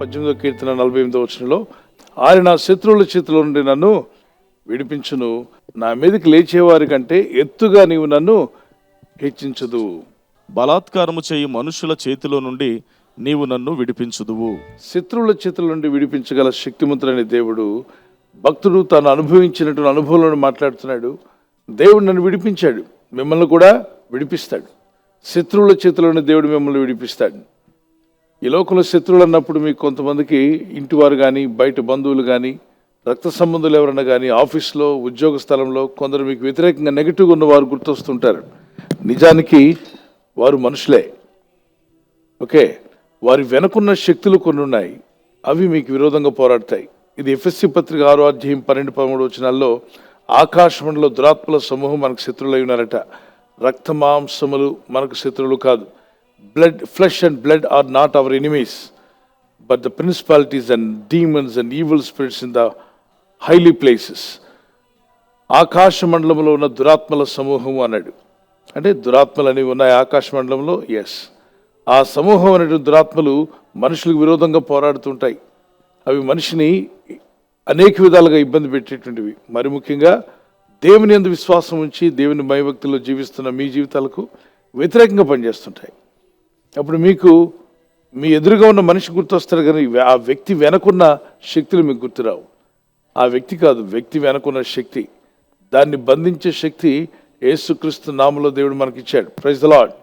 18వ కీర్తన 48వ వచనంలో, ఆయన నా శత్రువుల చేతిలో నుండి నన్ను విడిపించును, నా మీదకి లేచేవారి కంటే ఎత్తుగా నీవు నన్ను హెచ్చించదు. బలాత్కారము చేయు మనుషుల చేతిలో నుండి నీవు నన్ను విడిపించుదువు. శత్రువుల చేతుల నుండి విడిపించగల శక్తిమంతుడైన దేవుడు, భక్తుడు తాను అనుభవించినటువంటి అనుభవంలో మాట్లాడుతున్నాడు. దేవుడు నన్ను విడిపించాడు, మిమ్మల్ని కూడా విడిపిస్తాడు. శత్రువుల చేతిలోని దేవుడు మిమ్మల్ని విడిపిస్తాడు. ఈ లోకంలో శత్రువులు అన్నప్పుడు మీకు కొంతమందికి ఇంటివారు కానీ, బయట బంధువులు కానీ, రక్త సంబంధులు ఎవరన్నా కానీ, ఆఫీస్లో, ఉద్యోగ స్థలంలో కొందరు మీకు వ్యతిరేకంగా నెగిటివ్గా ఉన్న వారు గుర్తొస్తుంటారు. నిజానికి వారు మనుషులే. ఓకే, వారి వెనుకున్న శక్తులు కొన్ని ఉన్నాయి, అవి మీకు విరోధంగా పోరాడతాయి. ఇది ఎఫెస్సీ పత్రిక 6వ అధ్యాయం 12-13 వచనాల్లో, ఆకాశమండలో దురాత్మల సమూహం మనకు శత్రువులు అయి ఉన్నారట. రక్త మాంసములు మనకు శత్రువులు కాదు. Flesh and blood are not our enemies, but the principalities and demons and evil spirits in the highly places. ఆకాశ మండలంలో ఉన్న దురాత్మల సమూహము అన్నాడు. అంటే దురాత్మలు అనేవి ఉన్నాయి ఆకాశ మండలంలో. ఎస్, ఆ సమూహం అనేటువంటి దురాత్మలు మనుషులకు విరోధంగా పోరాడుతుంటాయి. అవి మనిషిని అనేక విధాలుగా ఇబ్బంది పెట్టేటువంటివి. మరి ముఖ్యంగా దేవుని యందు విశ్వాసం ఉంచి దేవుని భయభక్తుల్లో జీవిస్తున్న మీ జీవితాలకు వ్యతిరేకంగా పనిచేస్తుంటాయి. అప్పుడు మీకు మీ ఎదురుగా ఉన్న మనిషి గుర్తొస్తారు, కానీ ఆ వ్యక్తి వెనకున్న శక్తులు మీకు గుర్తురావు. ఆ వ్యక్తి కాదు, వ్యక్తి వెనకున్న శక్తి, దాన్ని బంధించే శక్తి యేసుక్రీస్తు నామములో దేవుడు మనకిచ్చాడు. Praise the lord.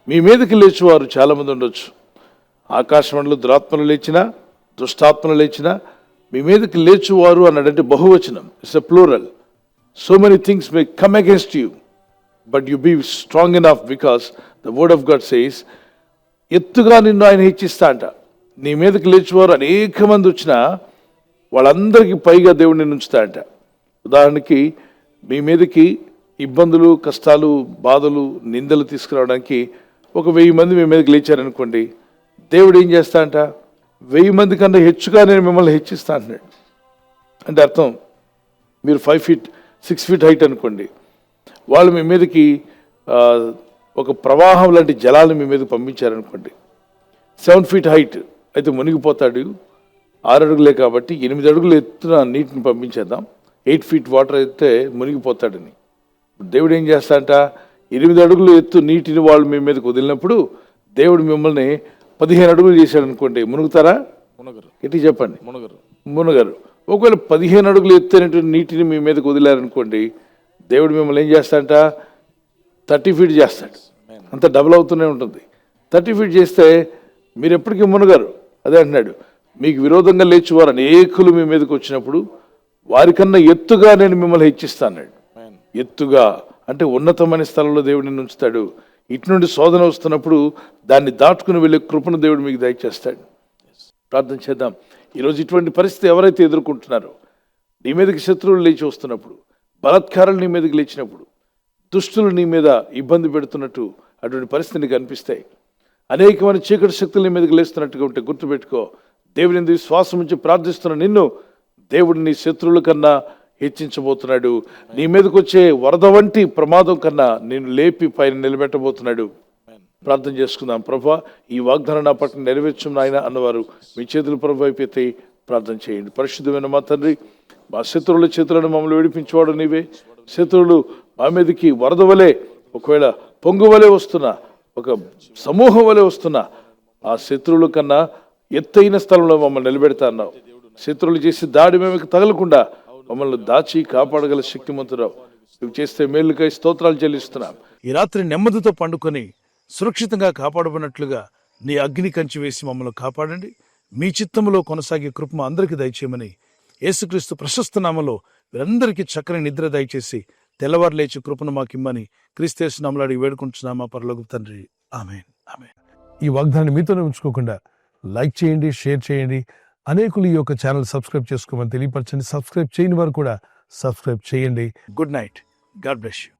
మీ మీదకి లేచేవారు చాలామంది ఉండొచ్చు. ఆకాశమండలో దురాత్మలు లేచినా, దుష్టాత్మలు లేచినా, మీ మీదకి లేచువారు అన్నాడంటే బహువచనం. It's a plural. So many things may come against you, but you be strong enough because the word of God says, ఎత్తుగా నిన్ను ఆయన హెచ్చిస్తా అంట. నీ మీదకి లేచేవారు అనేక మంది వచ్చినా వాళ్ళందరికీ పైగా దేవుడిని ఉంచుతా అంట. ఉదాహరణకి మీ మీదకి ఇబ్బందులు, కష్టాలు, బాధలు, నిందలు తీసుకురావడానికి ఒక 1000 మంది మీ మీదకి లేచారనుకోండి, దేవుడు ఏం చేస్తా అంట, 1000 మంది కన్నా హెచ్చుగా నేను మిమ్మల్ని హెచ్చిస్తా అంటున్నాడు. అంటే అర్థం, మీరు 5 feet 6 feet హైట్ అనుకోండి, వాళ్ళు మీ మీదకి ఒక ప్రవాహం లాంటి జలాలు మీ మీదకి పంపించారనుకోండి, 7 feet హైట్ అయితే మునిగిపోతాడు. 6 అడుగులే కాబట్టి 8 అడుగులు ఎత్తున నీటిని పంపించేద్దాం, 8 feet వాటర్ అయితే మునిగిపోతాడని. దేవుడు ఏం చేస్తాడంట, 8 అడుగులు ఎత్తు నీటిని వాళ్ళు మీ మీదకి వదిలినప్పుడు దేవుడు మిమ్మల్ని 15 అడుగులు చేశాడు అనుకోండి, మునుగుతారా? మునగరు. ఎట్టి చెప్పండి, మునగరు. ఒకవేళ 15 అడుగులు ఎత్తైనటువంటి నీటిని మీ మీదకి వదిలారనుకోండి, దేవుడు మిమ్మల్ని ఏం చేస్తాడంట, 30 feet చేస్తాడు. అంత డబుల్ అవుతూనే ఉంటుంది. 30 feet చేస్తే మీరు ఎప్పటికీ మునగరు. అదే అంటున్నాడు, మీకు విరోధంగా లేచేవారు అనేకులు మీ మీదకి వచ్చినప్పుడు వారికన్నా ఎత్తుగా నేను మిమ్మల్ని హెచ్చిస్తాను. ఎత్తుగా అంటే ఉన్నతమైన స్థలంలో దేవుడిని ఉంచుతాడు. ఇటు నుండి శోధన వస్తున్నప్పుడు దాన్ని దాటుకుని వెళ్ళే కృపను దేవుడు మీకు దయచేస్తాడు. ప్రార్థన చేద్దాం. ఈరోజు ఇటువంటి పరిస్థితి ఎవరైతే ఎదుర్కొంటున్నారో, నీ మీదకి శత్రువులు లేచి వస్తున్నప్పుడు, బలాత్కారాలు నీ మీదకి లేచినప్పుడు, దుష్టులు నీ మీద ఇబ్బంది పెడుతున్నట్టు అటువంటి పరిస్థితిని కనిపిస్తాయి, అనేకమైన చీకటి శక్తులు నీ మీదకి లేస్తున్నట్టుగా ఉంటే గుర్తుపెట్టుకో, దేవుని యందు విశ్వాసం ఉంచి ప్రార్థిస్తున్న నిన్ను దేవుడు నీ శత్రువుల కన్నా హెచ్చించబోతున్నాడు. నీ మీదకి వచ్చే వరద వంటి ప్రమాదం కన్నా నేను లేపి పైన నిలబెట్టబోతున్నాడు. ప్రార్థన చేసుకుందాం. ప్రభా, ఈ వాగ్దానం నా పట్ల నెరవేర్చు నాయన అన్నవారు మీ చేతులు ప్రభు అయిపోతే ప్రార్థన చేయండి. పరిశుద్ధమైన మా తండ్రి, మా శత్రువుల చేతులను మమ్మల్ని విడిపించేవాడు నీవే. శత్రువులు మా మీదకి వరద వలె, ఒకవేళ పొంగు వలె వస్తున్నా, ఒక సమూహం వలె వస్తున్నా, ఆ శత్రువుల కన్నా ఎత్తైన స్థలంలో మమ్మల్ని నిలబెడతా అన్నావు. శత్రువులు చేసి దాడి మేము తగలకుండా మమ్మల్ని దాచి కాపాడగల శక్తిమంతురావు. నువ్వు చేస్తే మేలుకై స్తోత్రాలు చెల్లిస్తున్నాం. ఈ రాత్రి నెమ్మదితో పండుకొని సురక్షితంగా కాపాడబడినట్లుగా నీ అగ్ని కంచి వేసి మమ్మల్ని కాపాడండి. మీ చిత్తములో కొనసాగే కృప అందరికీ దయచేయమని యేసుక్రీస్తు ప్రశస్త నామములో వీరందరికీ చక్కని నిద్ర దయచేసి తెల్లవారు లేచి కృపను మాకిమ్మని క్రీస్తు నామములో వేడుకుంటున్నామా పరలోకపు తండ్రి. ఆమేన్, ఆమేన్. ఈ వాగ్దానాన్ని మీతోనే ఉంచుకోకుండా లైక్ చేయండి, షేర్ చేయండి. అనేకులు ఈ యొక్క ఛానల్ సబ్స్క్రైబ్ చేసుకోమని తెలియపరచండి. సబ్స్క్రైబ్ చేయని వారు కూడా సబ్స్క్రైబ్ చేయండి. Good night. God bless you.